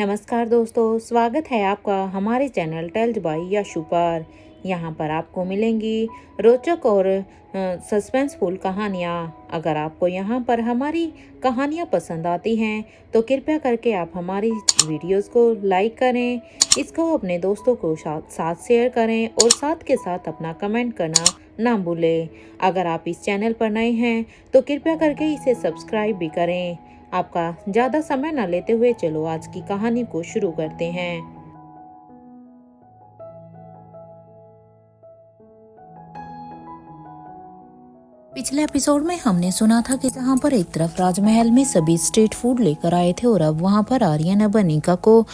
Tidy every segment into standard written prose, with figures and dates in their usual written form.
नमस्कार दोस्तों, स्वागत है आपका हमारे चैनल टेल्स बाय यशु पर। यहाँ पर आपको मिलेंगी रोचक और सस्पेंसफुल कहानियाँ। अगर आपको यहाँ पर हमारी कहानियाँ पसंद आती हैं तो कृपया करके आप हमारी वीडियोस को लाइक करें, इसको अपने दोस्तों को साथ शेयर करें और साथ के साथ अपना कमेंट करना ना भूलें। अगर आप इस चैनल पर नए हैं तो कृपया करके इसे सब्सक्राइब भी करें। आपका ज़्यादा समय न लेते हुए चलो आज की कहानी को शुरू करते हैं। पिछले एपिसोड में हमने सुना था कि जहाँ पर एक तरफ राजमहल में सभी स्ट्रीट फूड लेकर आए थे और अब वहाँ पर आर्यन अब अनिका को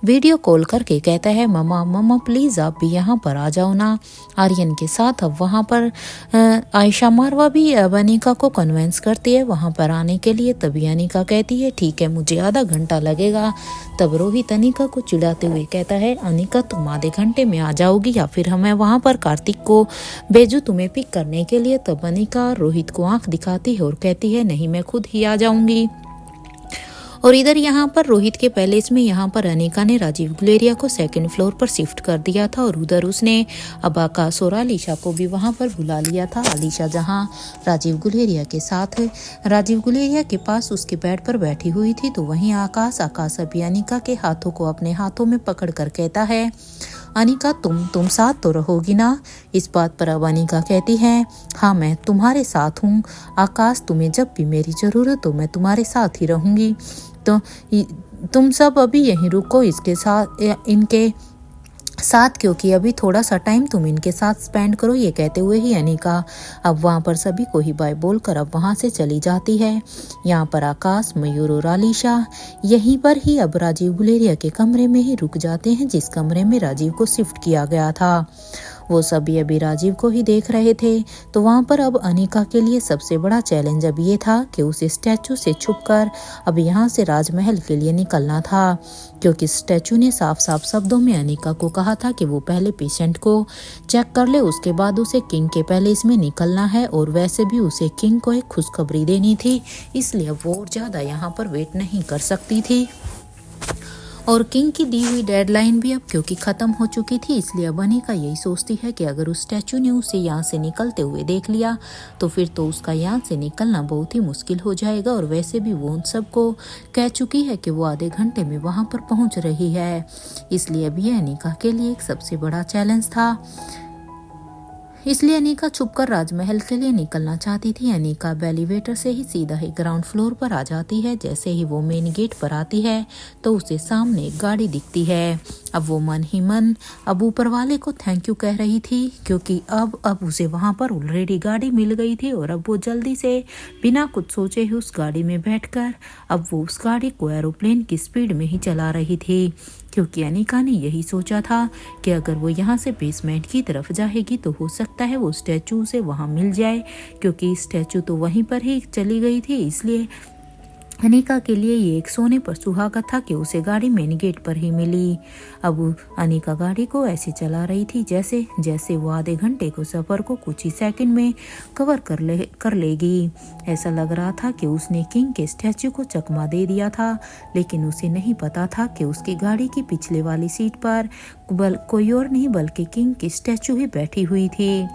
वीडियो कॉल करके कहता है, मम्मा मम्मा प्लीज़ आप भी यहाँ पर आ जाओ ना। आर्यन के साथ अब वहाँ पर आयशा मारवा भी अब अनिका को कन्विंस करती है वहाँ पर आने के लिए। तभी अनिका कहती है ठीक है, मुझे आधा घंटा लगेगा। तब रोहित अनिका को चिढ़ाते हुए कहता है, अनिका तुम आधे घंटे में आ जाओगी या फिर हमें वहाँ पर कार्तिक को भेजू तुम्हें पिक करने के लिए। तब अनिका रोहित को आंख दिखाती है और कहती है नहीं, मैं खुद ही आ जाऊंगी। और इधर यहाँ पर रोहित के पैलेस में यहाँ पर अनिका ने राजीव गुलेरिया को सेकंड फ्लोर पर शिफ्ट कर दिया था और उधर उसने अब आकाश और आलिशा को भी वहाँ पर बुला लिया था। आलिशा जहाँ राजीव गुलेरिया के साथ राजीव गुलेरिया के पास उसके बेड पर बैठी हुई थी तो वहीं आकाश अभी अनिका के हाथों को अपने हाथों में पकड़ कर कहता है, अनिका तुम साथ तो रहोगी ना। इस बात पर अब अनिका कहती है, हाँ मैं तुम्हारे साथ हूँ आकाश, तुम्हें जब भी मेरी ज़रूरत हो मैं तुम्हारे साथ ही रहूँगी। तो तुम सब अभी यहीं रुको इनके साथ क्योंकि अभी थोड़ा सा टाइम तुम इनके साथ स्पेंड करो। ये कहते हुए ही अनिका अब वहाँ पर सभी को ही बाय बोलकर अब वहाँ से चली जाती है। यहाँ पर आकाश, मयूर और आलिशा यहीं पर ही अब राजीव गुलेरिया के कमरे में ही रुक जाते हैं जिस कमरे में राजीव को शिफ्ट किया गया था। वो सभी अभी राजीव को ही देख रहे थे। तो वहाँ पर अब अनिका के लिए सबसे बड़ा चैलेंज अब ये था कि उस स्टैचू से छुपकर अब यहाँ से राजमहल के लिए निकलना था, क्योंकि स्टैचू ने साफ साफ शब्दों में अनिका को कहा था कि वो पहले पेशेंट को चेक कर ले, उसके बाद उसे किंग के पैलेस में निकलना है। और वैसे भी उसे किंग को एक खुशखबरी देनी थी, इसलिए वो और ज़्यादा यहाँ पर वेट नहीं कर सकती थी। और किंग की दी हुई डेडलाइन भी अब क्योंकि ख़त्म हो चुकी थी, इसलिए अब अनिका यही सोचती है कि अगर उस स्टैचू ने उसे यहाँ से निकलते हुए देख लिया तो फिर तो उसका यहाँ से निकलना बहुत ही मुश्किल हो जाएगा। और वैसे भी वो उन सबको कह चुकी है कि वो आधे घंटे में वहाँ पर पहुँच रही है, इसलिए अब ये अनिका के लिए एक सबसे बड़ा चैलेंज था। इसलिए अनिका छुपकर राजमहल के लिए निकलना चाहती थी। अनिका एलिवेटर से ही सीधा ही ग्राउंड फ्लोर पर आ जाती है। जैसे ही वो मेन गेट पर आती है तो उसे सामने एक गाड़ी दिखती है। अब वो मन ही मन अब ऊपर वाले को थैंक यू कह रही थी, क्योंकि अब उसे वहाँ पर ऑलरेडी गाड़ी मिल गई थी। और अब वो जल्दी से बिना कुछ सोचे ही उस गाड़ी में बैठकर अब वो उस गाड़ी को एरोप्लेन की स्पीड में ही चला रही थी, क्योंकि अनिका ने यही सोचा था कि अगर वो यहाँ से बेसमेंट की तरफ जाएगी तो हो सकता है वो स्टैचू से वहाँ मिल जाए, क्योंकि स्टैचू तो वहीं पर ही चली गई थी। इसलिए अनिका के लिए ये एक सोने पर सुहागा था कि उसे गाड़ी मेन गेट पर ही मिली। अब अनिका गाड़ी को ऐसे चला रही थी जैसे जैसे वो आधे घंटे को सफ़र को कुछ ही सेकंड में कवर कर लेगी। ऐसा लग रहा था कि उसने किंग के स्टैचू को चकमा दे दिया था, लेकिन उसे नहीं पता था कि उसकी गाड़ी की पिछले वाली सीट पर कोई और नहीं बल्कि किंग की स्टैचू ही बैठी हुई थी।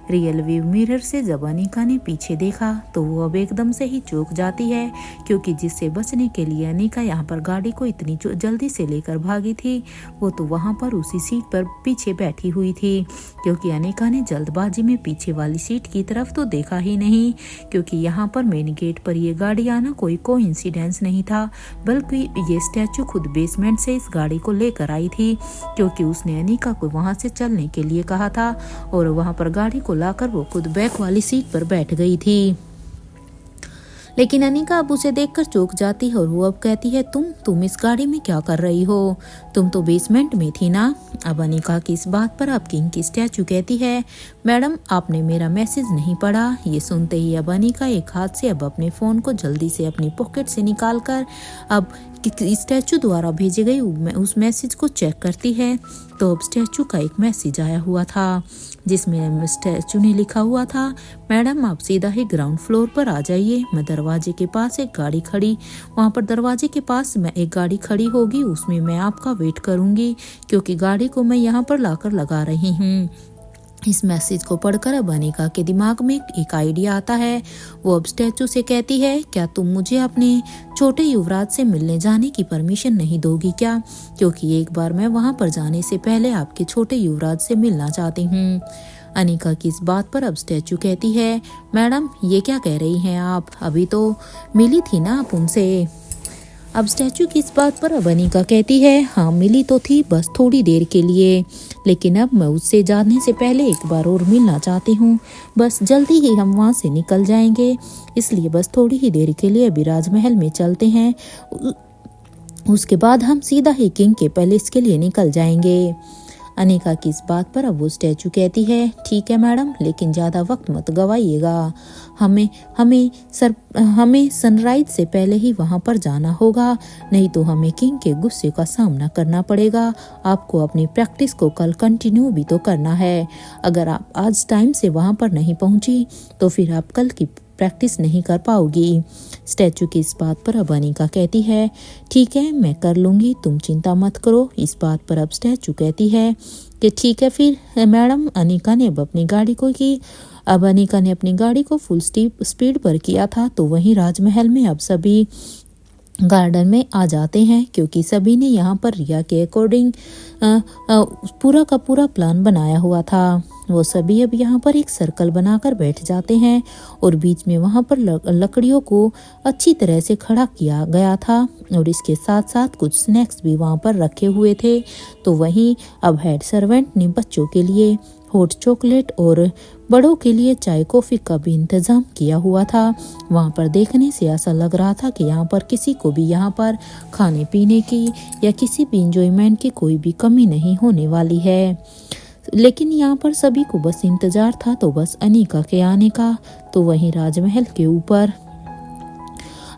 रियल व्यू मिरर से जब अनिका ने पीछे देखा तो वो अब एकदम से ही चौंक जाती है, क्योंकि जिससे बचने के लिए अनिका यहाँ पर गाड़ी को इतनी जल्दी से लेकर भागी थी वो तो वहाँ पर उसी सीट पर पीछे बैठी हुई थी। क्योंकि अनिका ने जल्दबाजी में पीछे वाली सीट की तरफ तो देखा ही नहीं, क्योंकि यहाँ पर मेन गेट पर ये गाड़ी आना कोई कोइंसिडेंस नहीं था, बल्कि ये स्टैचू खुद बेसमेंट से इस गाड़ी को लेकर आई थी, क्योंकि उसने अनिका को वहाँ से चलने के लिए कहा था। और वहाँ पर गाड़ी को लाकर वो खुद बैक वाली सीट पर बैठ गई थी। लेकिन अनिका अब उसे देखकर चौंक जाती है और वो अब कहती है, तुम इस गाड़ी में क्या कर रही हो, तुम तो बेसमेंट में थी ना। अब अनिका की इस बात पर अब किंग की स्टैचू कहती है, मैडम आपने मेरा मैसेज नहीं पढ़ा। ये सुनते ही अब अनिका एक हाथ से अब अपने फ़ोन को जल्दी से अपनी पॉकेट से निकाल कर अब स्टैचू द्वारा भेजे गए उस मैसेज को चेक करती है तो अब स्टैचू का एक मैसेज आया हुआ था जिसमें स्टैचू ने लिखा हुआ था, मैडम आप सीधा ही ग्राउंड फ्लोर पर आ जाइए, मैं दरवाजे के पास एक गाड़ी खड़ी वहाँ पर दरवाजे के पास मैं एक गाड़ी खड़ी होगी, उसमें मैं आपका वेट करूँगी क्योंकि गाड़ी को मैं यहाँ पर लाकर लगा रही हूँ। इस मैसेज को पढ़कर अब अनिका के दिमाग में एक आइडिया आता है। वो अब स्टैचू से कहती है, क्या तुम मुझे अपने छोटे युवराज से मिलने जाने की परमिशन नहीं दोगी क्या, क्योंकि एक बार मैं वहां पर जाने से पहले आपके छोटे युवराज से मिलना चाहती हूँ। अनिका की इस बात पर अब स्टैचू कहती है, मैडम ये क्या कह रही हैं आप, अभी तो मिली थी ना आप उनसे। अब स्टैचू की इस बात पर अब अनिका कहती है, हाँ मिली तो थी, बस थोड़ी देर के लिए, लेकिन अब मैं उससे जाने से पहले एक बार और मिलना चाहती हूँ, बस जल्दी ही हम वहाँ से निकल जाएंगे, इसलिए बस थोड़ी ही देर के लिए अभी राजमहल में चलते हैं, उसके बाद हम सीधा ही किंग के पैलेस के लिए निकल जाएंगे। अनिका की इस बात पर अब वो स्टैचू कहती है, ठीक है मैडम, लेकिन ज़्यादा वक्त मत गवाइएगा, हमें सनराइज से पहले ही वहाँ पर जाना होगा, नहीं तो हमें किंग के गुस्से का सामना करना पड़ेगा। आपको अपनी प्रैक्टिस को कल कंटिन्यू भी तो करना है, अगर आप आज टाइम से वहाँ पर नहीं पहुँची तो फिर आप कल की प्रैक्टिस नहीं कर पाओगी। स्टैचू की इस बात पर अब अनिका कहती है, ठीक है मैं कर लूँगी, तुम चिंता मत करो। इस बात पर अब स्टैचू कहती है कि ठीक है फिर मैडम। अनिका ने अपनी गाड़ी को फुल स्पीड पर किया था तो वहीं राजमहल में अब सभी गार्डन में आ जाते हैं, क्योंकि सभी ने यहाँ पर रिया के अकॉर्डिंग पूरा का पूरा प्लान बनाया हुआ था। वो सभी अब यहाँ पर एक सर्कल बनाकर बैठ जाते हैं और बीच में वहाँ पर लकड़ियों को अच्छी तरह से खड़ा किया गया था और इसके साथ साथ कुछ स्नैक्स भी वहाँ पर रखे हुए थे। तो वहीं अब हेड सर्वेंट ने बच्चों के लिए हॉट चॉकलेट और बड़ों के लिए चाय कॉफ़ी का भी इंतज़ाम किया हुआ था। वहाँ पर देखने से ऐसा लग रहा था कि यहाँ पर किसी को भी यहाँ पर खाने पीने की या किसी भी इंजॉयमेंट की कोई भी कमी नहीं होने वाली है। लेकिन यहाँ पर सभी को बस इंतज़ार था तो बस अनिका के आने का। तो वहीं राजमहल के ऊपर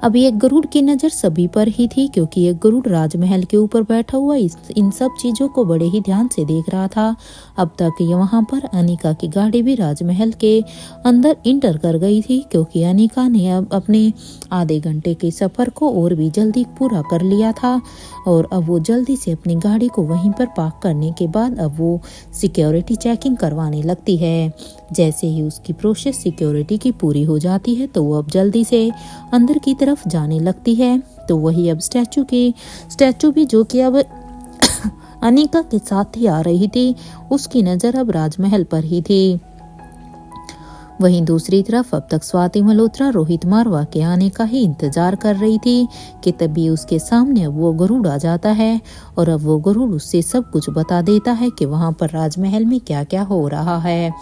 अभी एक गरुड़ की नज़र सभी पर ही थी, क्योंकि एक गरुड़ राजमहल के ऊपर बैठा हुआ इन सब चीज़ों को बड़े ही ध्यान से देख रहा था। अब तक वहाँ पर अनिका की गाड़ी भी राजमहल के अंदर इंटर कर गई थी, क्योंकि अनिका ने अब अपने आधे घंटे के सफ़र को और भी जल्दी पूरा कर लिया था और अब वो जल्दी से अपनी गाड़ी को वहीं पर पार्क करने के बाद अब वो सिक्योरिटी चेकिंग करवाने लगती है। जैसे ही उसकी प्रोसेस सिक्योरिटी की पूरी हो जाती है तो वो अब जल्दी से अंदर की तरफ जाने लगती है। तो वही अब स्टैचू भी जो कि अब अनिका के साथ ही आ रही थी, उसकी नज़र अब राजमहल पर ही थी। वहीं दूसरी तरफ अब तक स्वाति मल्होत्रा रोहित मारवा के आने का ही इंतजार कर रही थी कि तभी उसके सामने अब वो गरुड़ आ जाता है और अब वो गरुड़ उससे सब कुछ बता देता है कि वहाँ पर राजमहल में क्या क्या हो रहा है।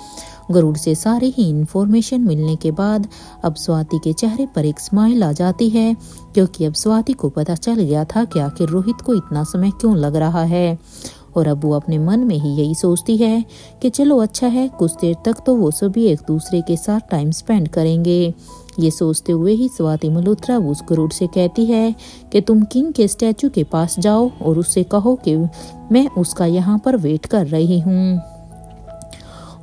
गरुड़ से सारी ही इंफॉर्मेशन मिलने के बाद अब स्वाति के चेहरे पर एक स्माइल आ जाती है, क्योंकि अब स्वाति को पता चल गया था कि आखिर रोहित को इतना समय क्यों लग रहा है। और अब वो अपने मन में ही यही सोचती है कि चलो अच्छा है, कुछ देर तक तो वो सभी एक दूसरे के साथ टाइम स्पेंड करेंगे। ये सोचते हुए ही स्वाति मल्होत्रा उस गरुड़ से कहती है कि तुम किंग के स्टैचू के पास जाओ और उससे कहो कि मैं उसका यहाँ पर वेट कर रही हूँ,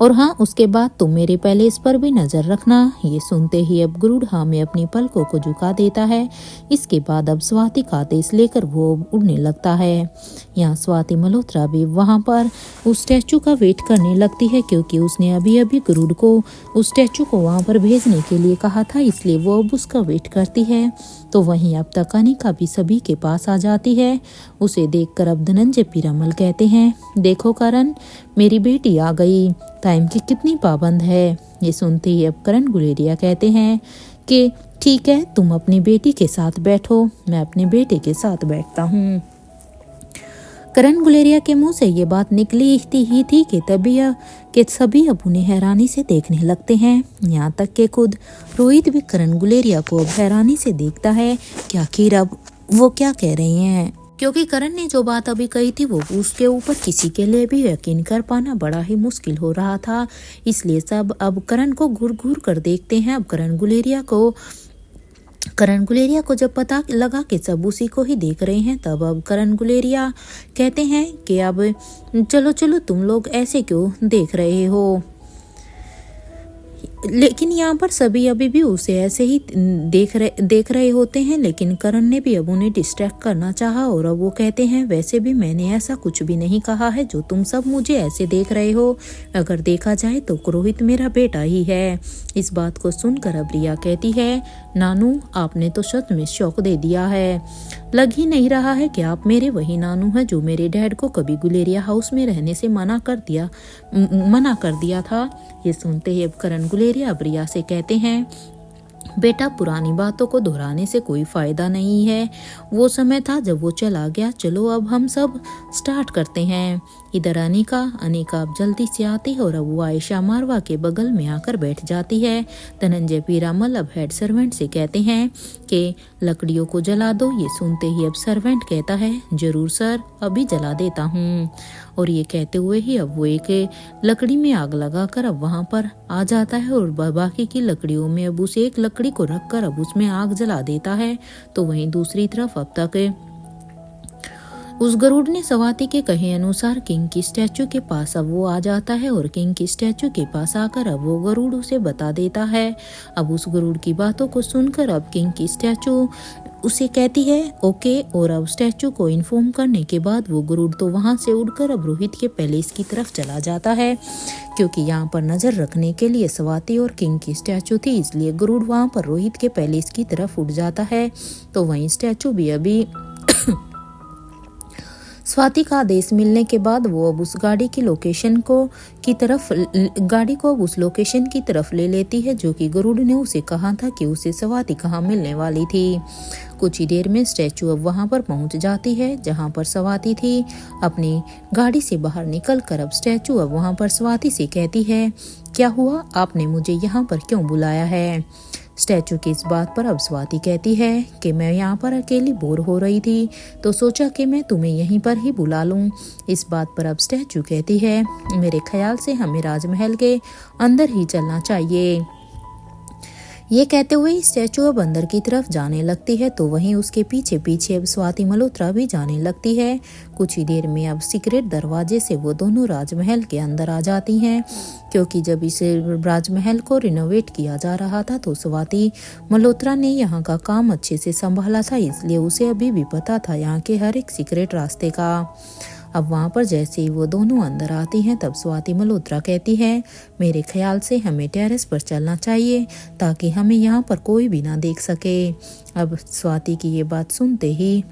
और हाँ उसके बाद तुम मेरे पैलेस पर भी नजर रखना। ये सुनते ही अब गरुड़ हाँ में अपनी पलकों को झुका देता है। इसके बाद अब स्वाति का आदेश लेकर वो उड़ने लगता है। यहाँ स्वाति मल्होत्रा भी वहाँ पर उस स्टैचू का वेट करने लगती है, क्योंकि उसने अभी अभी गरुड़ को उस स्टैचू को वहाँ पर भेजने के लिए कहा था, इसलिए वो अब उसका वेट करती है। तो वहीं अब तक अनिका भी सभी के पास आ जाती है। उसे देखकर अब धनंजय पीरामल कहते हैं, देखो करण, मेरी बेटी आ गई, टाइम की कितनी पाबंद है। ये सुनते ही अब करण गुलेरिया कहते हैं कि ठीक है, तुम अपनी बेटी के साथ बैठो, मैं अपने बेटे के साथ बैठता हूँ। करण गुलेरिया के मुंह से ये बात निकली ही थी कि तभी कि सभी अब उन्हें हैरानी से देखने लगते हैं। यहाँ तक कि खुद रोहित भी करण गुलेरिया को अब हैरानी से देखता है कि आखिर अब वो क्या कह रहे हैं, क्योंकि करण ने जो बात अभी कही थी वो उसके ऊपर किसी के लिए भी यकीन कर पाना बड़ा ही मुश्किल हो रहा था। इसलिए सब अब करण को घूर घूर कर देखते हैं। अब करण गुलेरिया को करण गुलेरिया को जब पता लगा कि सब उसी को ही देख रहे हैं, तब अब करण गुलेरिया कहते हैं कि अब चलो चलो तुम लोग ऐसे क्यों देख रहे हो। लेकिन यहाँ पर सभी अभी भी उसे ऐसे ही देख रहे होते हैं, लेकिन करण ने भी अब उन्हें डिस्ट्रैक्ट करना चाहा और अब वो कहते हैं वैसे भी मैंने ऐसा कुछ भी नहीं कहा है जो तुम सब मुझे ऐसे देख रहे हो। अगर देखा जाए तो रोहित मेरा बेटा ही है। इस बात को सुनकर अब रिया कहती है नानू आपने तो सच में शौक दे दिया है। लग ही नहीं रहा है कि आप मेरे वही नानू हैं जो मेरे डैड को कभी गुलेरिया हाउस में रहने से मना कर दिया था। ये सुनते ही अब करण गुलेरिया अब रिया से कहते हैं बेटा पुरानी बातों को दोहराने से कोई फायदा नहीं है, वो समय था जब वो चला गया, चलो अब हम सब स्टार्ट करते हैं। इधर अनिका अब जल्दी से आती है और अब वो आयशा मारवा के बगल में आकर बैठ जाती है। धनंजय पीरामल अब हेड सर्वेंट से कहते हैं कि लकड़ियों को जला दो। ये सुनते ही अब सर्वेंट कहता है जरूर सर, अभी जला देता हूँ। और ये कहते हुए ही अब वो एक लकड़ी में आग लगाकर अब वहां पर आ जाता है और बाकी की लकड़ियों में अब उसे एक लकड़ी को रखकर अब उसमें आग जला देता है। तो वहीं दूसरी तरफ अब तक उस गरुड़ ने स्वाति के कहे अनुसार किंग की स्टैचू के पास अब वो आ जाता है और किंग की स्टैचू के पास आकर अब वो गरुड़ उसे बता देता है। अब उस गरुड़ की बातों को सुनकर अब किंग की स्टैचू उसे कहती है ओके, और अब स्टैचू को इन्फॉर्म करने के बाद वो गरुड़ तो वहां से उड़कर अब रोहित के पैलेस की तरफ चला जाता है। क्योंकि यहाँ पर नजर रखने के लिए स्वाति और किंग की स्टैचू थी, इसलिए गरुड़ वहां पर रोहित के पैलेस की तरफ उड़ जाता है। तो वहीं स्टैचू भी अभी स्वाति का आदेश मिलने के बाद वो अब उस गाड़ी को उस लोकेशन की तरफ ले लेती है जो कि गरुड़ ने उसे कहा था कि उसे स्वाति कहाँ मिलने वाली थी। कुछ ही देर में स्टैचू अब वहां पर पहुंच जाती है जहां पर स्वाति थी। अपनी गाड़ी से बाहर निकलकर अब स्टैचू अब वहां पर स्वाति से कहती है क्या हुआ, आपने मुझे यहाँ पर क्यों बुलाया है। स्टैचू की इस बात पर अब स्वाति कहती है कि मैं यहाँ पर अकेली बोर हो रही थी तो सोचा कि मैं तुम्हें यहीं पर ही बुला लूं। इस बात पर अब स्टैचू कहती है मेरे ख्याल से हमें राजमहल के अंदर ही चलना चाहिए। ये कहते हुए स्टैचू अब अंदर की तरफ जाने लगती है तो वहीं उसके पीछे पीछे अब स्वाति मल्होत्रा भी जाने लगती है। कुछ ही देर में अब सीक्रेट दरवाजे से वो दोनों राजमहल के अंदर आ जाती हैं। क्योंकि जब इसे राजमहल को रिनोवेट किया जा रहा था तो स्वाति मल्होत्रा ने यहाँ का काम अच्छे से संभाला था, इसलिए उसे अभी भी पता था यहाँ के हर एक सीक्रेट रास्ते का। अब वहां पर जैसे ही वो दोनों अंदर आती हैं तब स्वाति मल्होत्रा कहती है मेरे ख्याल से हमें टेरेस पर चलना चाहिए ताकि हमें यहाँ पर कोई भी ना देख सके। अब स्वाति की ये बात सुनते ही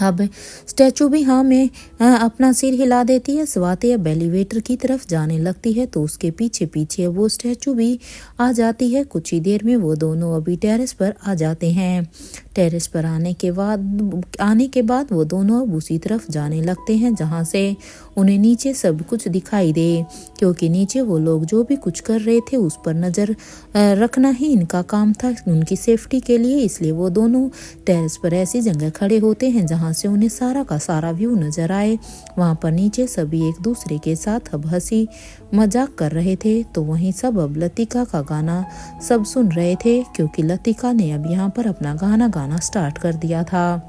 अब स्टैचू भी हाँ में अपना सिर हिला देती है। स्वाति अब एलिवेटर की तरफ जाने लगती है तो उसके पीछे पीछे वो स्टैचू भी आ जाती है। कुछ ही देर में वो दोनों अभी टेरेस पर आ जाते हैं। टेरेस पर आने के बाद वो दोनों अब उसी तरफ जाने लगते हैं जहाँ से उन्हें नीचे सब कुछ दिखाई दे। क्योंकि नीचे वो लोग जो भी कुछ कर रहे थे उस पर नज़र रखना ही इनका काम था उनकी सेफ्टी के लिए, इसलिए वो दोनों टेरेस पर ऐसी जगह खड़े होते हैं जहाँ से उन्हें सारा का सारा व्यू नजर आए। वहाँ पर नीचे सभी एक दूसरे के साथ अब हंसी मजाक कर रहे थे। तो वहीं सब अब लतिका का गाना सब सुन रहे थे क्योंकि लतिका ने अब यहाँ पर अपना गाना स्टार्ट कर दिया था।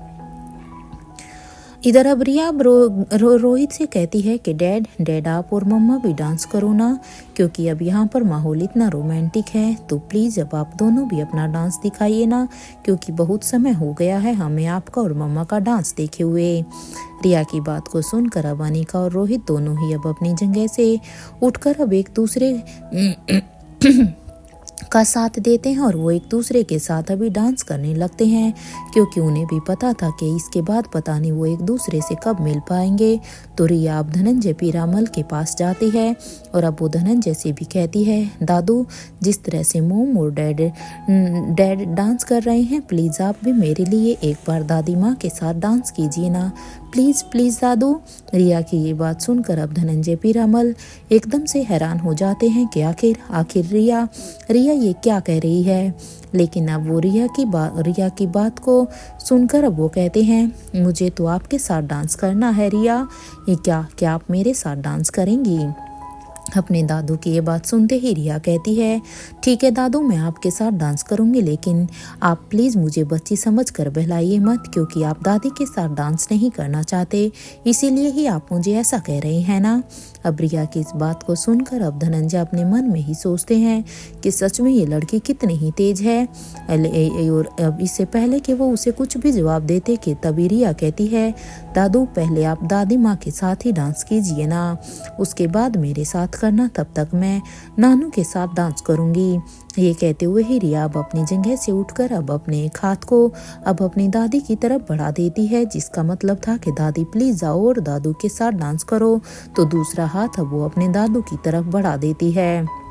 इधर अब रिया रोहित से कहती है कि डैड आप और मम्मा भी डांस करो ना, क्योंकि अब यहाँ पर माहौल इतना रोमांटिक है तो प्लीज़ अब आप दोनों भी अपना डांस दिखाइए ना, क्योंकि बहुत समय हो गया है हमें आपका और मम्मा का डांस देखे हुए। रिया की बात को सुनकर अब अनिका और रोहित दोनों ही अब अपनी जगह से उठकर अब एक दूसरे का साथ देते हैं और वो एक दूसरे के साथ अभी डांस करने लगते हैं, क्योंकि उन्हें भी पता था कि इसके बाद पता नहीं वो एक दूसरे से कब मिल पाएंगे। तो रिया अब धनंजय पीरामल के पास जाती है और अब वो धनंजय से भी कहती है दादू जिस तरह से मोम और डैड डांस कर रहे हैं प्लीज़ आप भी मेरे लिए एक बार दादी माँ के साथ डांस कीजिए ना, प्लीज़ दादू। रिया की ये बात सुनकर अब धनंजय पीरामल एकदम से हैरान हो जाते हैं कि आखिर रिया ये क्या कह रही है। लेकिन अब वो रिया की बात को सुनकर अब वो कहते हैं मुझे तो आपके साथ डांस करना है रिया, ये क्या आप मेरे साथ डांस करेंगी। अपने दादू की ये बात सुनते ही रिया कहती है, ठीक है दादू, मैं आपके साथ डांस करूंगी, लेकिन आप प्लीज़ मुझे बच्ची समझकर बहलाइए मत, क्योंकि आप दादी के साथ डांस नहीं करना चाहते, इसीलिए ही आप मुझे ऐसा कह रहे हैं ना। अब रिया की इस बात को सुनकर अब धनंजय अपने मन में ही सोचते हैं कि सच में ये लड़की कितनी ही तेज है। और अब इससे पहले कि वो उसे कुछ भी जवाब देते कि तभी रिया कहती है, दादू पहले आप दादी माँ के साथ ही डांस कीजिए ना, उसके बाद मेरे साथ करना, तब तक मैं नानू के साथ डांस करूंगी। ये कहते हुए ही रिया अब अपनी जगह से उठकर अब अपने एक हाथ को अब अपनी दादी की तरफ बढ़ा देती है, जिसका मतलब था कि दादी प्लीज जाओ और दादू के साथ डांस करो। तो दूसरा हाथ अब वो अपने दादू की तरफ बढ़ा देती है।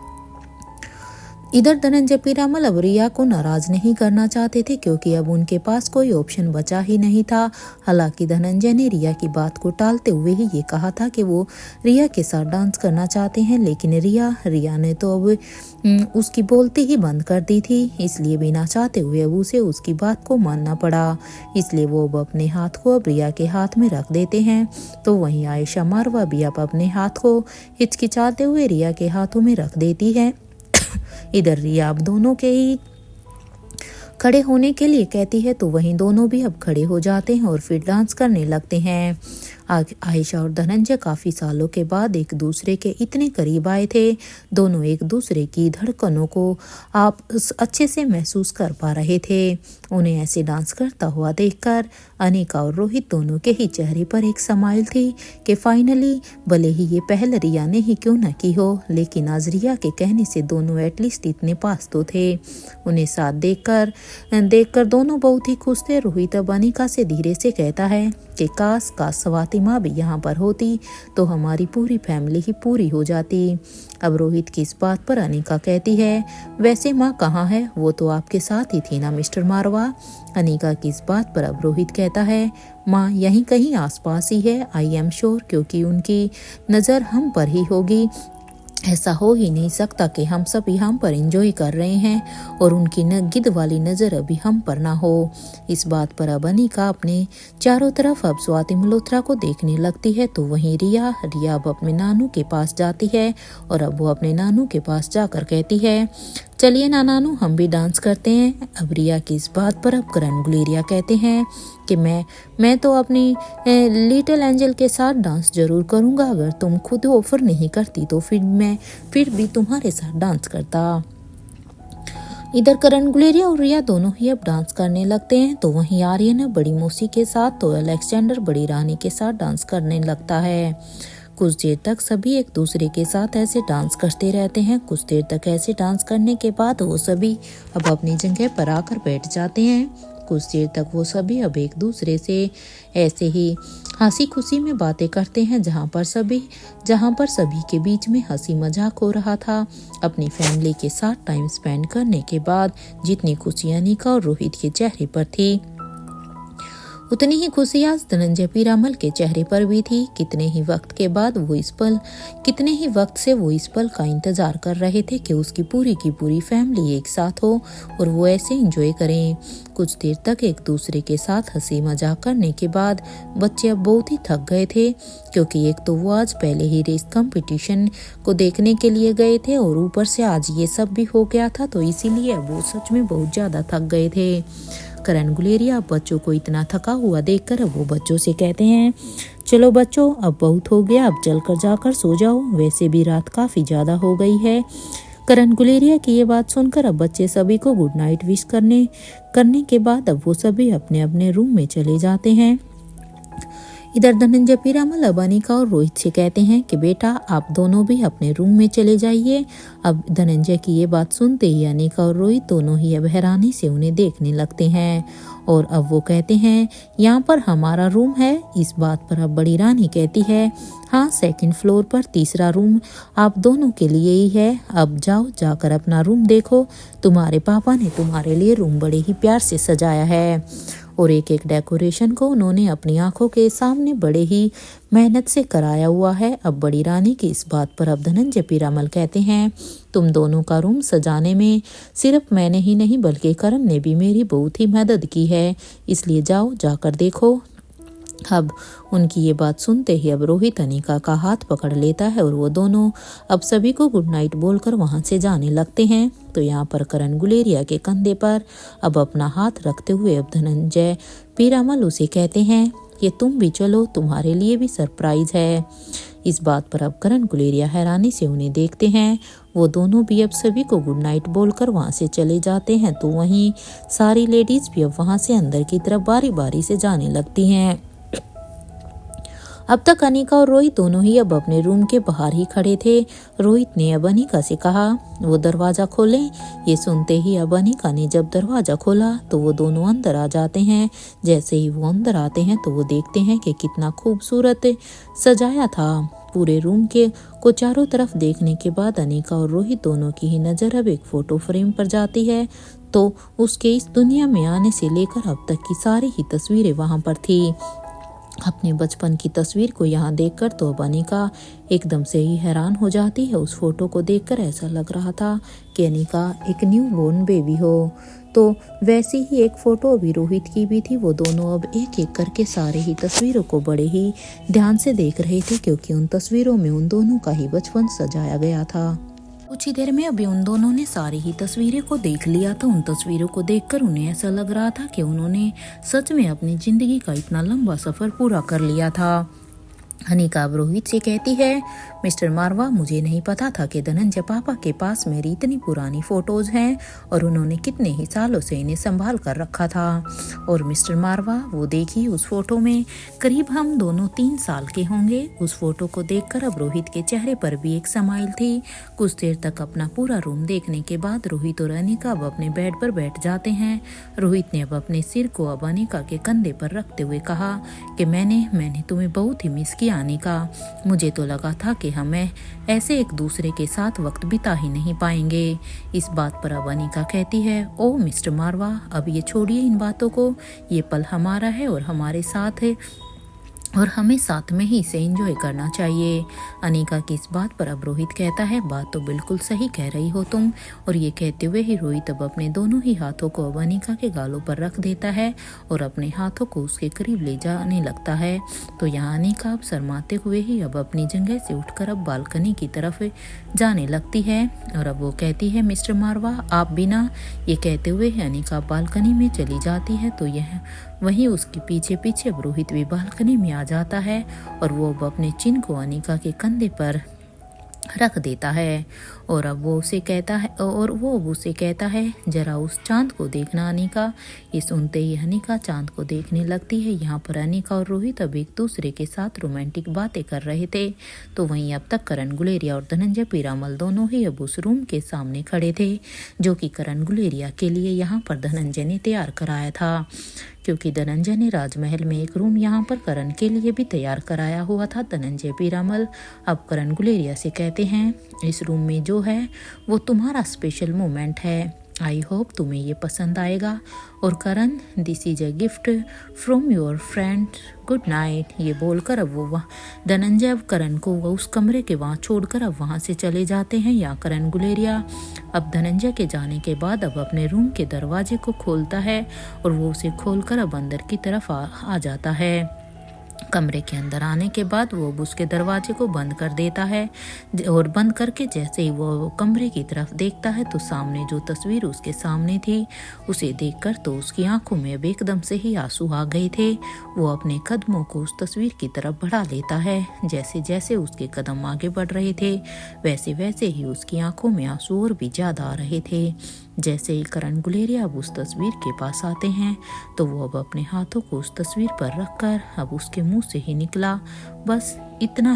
इधर धनंजय पीरामल अब रिया को नाराज नहीं करना चाहते थे, क्योंकि अब उनके पास कोई ऑप्शन बचा ही नहीं था। हालांकि धनंजय ने रिया की बात को टालते हुए ही ये कहा था कि वो रिया के साथ डांस करना चाहते हैं, लेकिन रिया ने तो अब उसकी बोलती ही बंद कर दी थी, इसलिए बिना चाहते हुए अब उसे उसकी बात को मानना पड़ा। इसलिए वो अब अपने हाथ को अब रिया के हाथ में रख देते हैं। तो वहीं आयशा मारवा भी अब अपने हाथ को हिचकिचाते हुए रिया के हाथों में रख देती है। इधर रिया अब दोनों के ही खड़े होने के लिए कहती है, तो वहीं दोनों भी अब खड़े हो जाते हैं और फिर डांस करने लगते हैं। आयशा और धनंजय काफ़ी सालों के बाद एक दूसरे के इतने करीब आए थे। दोनों एक दूसरे की धड़कनों को आप अच्छे से महसूस कर पा रहे थे। उन्हें ऐसे डांस करता हुआ देखकर अनिका और रोहित दोनों के ही चेहरे पर एक स्माइल थी कि फाइनली भले ही ये पहल रिया ने ही क्यों न की हो, लेकिन आज रिया के कहने से दोनों एटलीस्ट इतने पास तो थे। उन्हें साथ देखकर दोनों बहुत ही खुश थे। रोहित अब अनिका से धीरे से कहता है कि काश स्वाति माँ भी यहाँ पर होती तो हमारी पूरी फैमिली ही पूरी हो जाती। अब रोहित की इस बात पर अनिका कहती है, वैसे माँ कहाँ है, वो तो आपके साथ ही थी ना मिस्टर मारवा। अनिका की इस बात पर अब रोहित कहता है, माँ यहीं कहीं आसपास ही है, आई एम श्योर, क्योंकि उनकी नज़र हम पर ही होगी। ऐसा हो ही नहीं सकता कि हम सब यहाँ पर एंजॉय कर रहे हैं और उनकी गिद्ध वाली नज़र अभी हम पर ना हो। इस बात पर अब अनिका अपने चारों तरफ अब स्वाति मल्होत्रा को देखने लगती है। तो वहीं रिया अब अपने नानू के पास जाती है और अब वो अपने नानू के पास जाकर कहती है, चलिए ना नानू हम भी डांस करते हैं। अब रिया की इस बात पर अब करण गुलेरिया कहते हैं कि मैं तो अपनी लिटिल एंजल के साथ डांस जरूर करूंगा, अगर तुम खुद ऑफर नहीं करती तो फिर भी तुम्हारे साथ डांस करता। इधर करण गुलेरिया और रिया दोनों ही अब डांस करने लगते हैं। तो वहीं आर्यन बड़ी मौसी के साथ तो अलेक्जेंडर बड़ी रानी के साथ डांस करने लगता है। कुछ देर तक सभी एक दूसरे के साथ ऐसे डांस करते रहते हैं। कुछ देर तक ऐसे डांस करने के बाद वो सभी अब अपनी जगह पर आकर बैठ जाते हैं। कुछ देर तक वो सभी अब एक दूसरे से ऐसे ही हंसी खुशी में बातें करते हैं, जहाँ पर सभी के बीच में हंसी मजाक हो रहा था। अपनी फैमिली के साथ टाइम स्पेंड करने के बाद जितनी खुशी अनिका और रोहित के चेहरे पर थी, उतनी ही खुशी आज धनंजय पीरामल के चेहरे पर भी थी। कितने ही वक्त से वो इस पल का इंतजार कर रहे थे कि उसकी पूरी की पूरी फैमिली एक साथ हो और वो ऐसे एंजॉय करें। कुछ देर तक एक दूसरे के साथ हंसी मजाक करने के बाद बच्चे अब बहुत ही थक गए थे, क्योंकि एक तो वो आज पहले ही रेस कंपटीशन को देखने के लिए गए थे और ऊपर से आज ये सब भी हो गया था, तो इसीलिए वो सच में बहुत ज्यादा थक गए थे। करण गुलेरिया बच्चों को इतना थका हुआ देखकर अब वो बच्चों से कहते हैं, चलो बच्चों अब बहुत हो गया, अब चलकर जाकर सो जाओ, वैसे भी रात काफी ज्यादा हो गई है। करण गुलेरिया की ये बात सुनकर अब बच्चे सभी को गुड नाइट विश करने के बाद अब वो सभी अपने अपने रूम में चले जाते हैं। इधर धनंजय पीरामल अब अनिका और रोहित से कहते हैं कि बेटा आप दोनों भी अपने रूम में चले जाइए। अब धनंजय की ये बात सुनते ही अनिका और रोहित दोनों ही अब हैरानी से उन्हें देखने लगते हैं और अब वो कहते हैं, यहाँ पर हमारा रूम है। इस बात पर अब बड़ी रानी कहती है, हाँ सेकंड फ्लोर पर तीसरा रूम आप दोनों के लिए ही है, अब जाओ जाकर अपना रूम देखो, तुम्हारे पापा ने तुम्हारे लिए रूम बड़े ही प्यार से सजाया है। और एक एक डेकोरेशन को उन्होंने अपनी आंखों के सामने बड़े ही मेहनत से कराया हुआ है। अब बड़ी रानी की इस बात पर अब धनंजय पीरामल कहते हैं, तुम दोनों का रूम सजाने में सिर्फ मैंने ही नहीं बल्कि करण ने भी मेरी बहुत ही मदद की है, इसलिए जाओ जाकर देखो। अब उनकी ये बात सुनते ही अब रोहित अनिका का हाथ पकड़ लेता है और वो दोनों अब सभी को गुड नाइट बोलकर वहां से जाने लगते हैं। तो यहाँ पर करण गुलेरिया के कंधे पर अब अपना हाथ रखते हुए अब धनंजय पीरामल उसे कहते हैं कि तुम भी चलो, तुम्हारे लिए भी सरप्राइज है। इस बात पर अब करण गुलेरिया हैरानी से उन्हें देखते हैं। वो दोनों भी अब सभी को गुड नाइट बोलकर वहां से चले जाते हैं। तो वहीं सारी लेडीज भी अब वहां से अंदर की तरफ बारी बारी से जाने लगती हैं। अब तक अनिका और रोहित दोनों ही अब अपने रूम के बाहर ही खड़े थे। रोहित ने अब अनिका से कहा वो दरवाजा खोलें। ये सुनते ही अब अनिका ने जब दरवाजा खोला तो वो दोनों अंदर आ जाते हैं। जैसे ही वो अंदर आते हैं तो वो देखते हैं कि कितना खूबसूरत सजाया था पूरे रूम के को। चारों तरफ देखने के बाद अनिका और रोहित दोनों की ही नज़र अब एक फोटो फ्रेम पर जाती है। तो उसके इस दुनिया में आने से लेकर अब तक की सारी ही तस्वीरें वहां पर थी। अपने बचपन की तस्वीर को यहाँ देखकर तो अब अनिका एकदम से ही हैरान हो जाती है। उस फोटो को देखकर ऐसा लग रहा था कि अनिका एक न्यू बोर्न बेबी हो। तो वैसी ही एक फोटो अभी रोहित की भी थी। वो दोनों अब एक एक करके सारे ही तस्वीरों को बड़े ही ध्यान से देख रहे थे, क्योंकि उन तस्वीरों में उन दोनों का ही बचपन सजाया गया था। कुछ ही देर में अभी उन दोनों ने सारी ही तस्वीरें को देख लिया था। उन तस्वीरों को देखकर उन्हें ऐसा लग रहा था कि उन्होंने सच में अपनी जिंदगी का इतना लंबा सफर पूरा कर लिया था। अनिका अब रोहित से कहती है, मिस्टर मारवा, मुझे नहीं पता था कि धनंजय पापा के पास मेरी इतनी पुरानी फोटोज हैं और उन्होंने कितने ही सालों से इन्हें संभाल कर रखा था। और मिस्टर मारवा, वो देखिए उस फोटो में करीब हम दोनों 3 साल के होंगे। उस फोटो को देखकर अब रोहित के चेहरे पर भी एक स्माइल थी। कुछ देर तक अपना पूरा रूम देखने के बाद रोहित और अनिका अब अपने बेड पर बैठ जाते हैं। रोहित ने अब अपने सिर को अब अनिका के कंधे पर रखते हुए कहा कि मैंने तुम्हें बहुत ही मिस किया अनिका। मुझे तो लगा था कि हमें ऐसे एक दूसरे के साथ वक्त बिता ही नहीं पाएंगे। इस बात पर अब अनिका कहती है, ओ मिस्टर मारवा, अब ये छोड़िए इन बातों को। ये पल हमारा है और हमारे साथ है और हमें साथ में ही इसे एंजॉय करना चाहिए। अनिका की इस बात पर अब रोहित कहता है, बात तो बिल्कुल सही कह रही हो तुम। और ये कहते हुए ही रोहित अब अपने दोनों ही हाथों को अब अनिका के गालों पर रख देता है और अपने हाथों को उसके करीब ले जाने लगता है। तो यहाँ अनिका अब शर्माते हुए ही अब अपनी जगह से उठकर अब बालकनी की तरफ जाने लगती है। और अब वो कहती है, मिस्टर मारवा, आप बिना। ये कहते हुए ही अनिका बालकनी में चली जाती है। तो यह वहीं उसके पीछे पीछे अब रोहित भी बालकनी में आ जाता है और वो अब अपने चिन्ह को अनिका के कंधे पर रख देता है। और अब वो उसे कहता है जरा उस चांद को देखना अनिका। ये सुनते ही अनिका चांद को देखने लगती है। यहाँ पर अनिका और रोहित अब एक दूसरे के साथ रोमांटिक बातें कर रहे थे। तो वहीं अब तक करण गुलेरिया और धनंजय पीरामल दोनों ही अब उस रूम के सामने खड़े थे, जो कि करण गुलेरिया के लिए यहाँ पर धनंजय ने तैयार कराया था। क्योंकि धनंजय ने राजमहल में एक रूम यहाँ पर करण के लिए भी तैयार कराया हुआ था। धनंजय पीरामल अब करण गुलेरिया से कहते हैं, इस रूम में जो है वो तुम्हारा स्पेशल मोमेंट है। आई होप तुम्हें ये पसंद आएगा। और Karan, this is a gift from your friend, good night. ये बोलकर अब वो धनंजय अब करण को वो उस कमरे के वहाँ छोड़कर अब वहाँ से चले जाते हैं। या करण गुलेरिया अब धनंजय के जाने के बाद अब अपने रूम के दरवाजे को खोलता है और वो उसे खोलकर अब अंदर की तरफ आ जाता है। कमरे के अंदर आने के बाद वो उसके दरवाजे को बंद कर देता है और बंद करके जैसे ही वो कमरे की तरफ देखता है तो सामने जो तस्वीर उसके सामने थी उसे देखकर तो उसकी आंखों में अब एकदम से ही आंसू आ गए थे। वो अपने कदमों को उस तस्वीर की तरफ बढ़ा लेता है। जैसे जैसे उसके कदम आगे बढ़ रहे थे वैसे वैसे ही उसकी आंखों में आंसू और भी ज्यादा आ रहे थे। जैसे ही करण गुलेरिया अब उस तस्वीर के पास आते हैं तो वो अब अपने हाथों को उस तस्वीर पर रखकर अब उसके मुंह से ही निकला बस इतना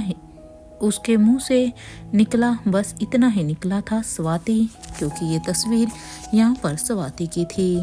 ही निकला था स्वाति, क्योंकि ये तस्वीर यहाँ पर स्वाति की थी।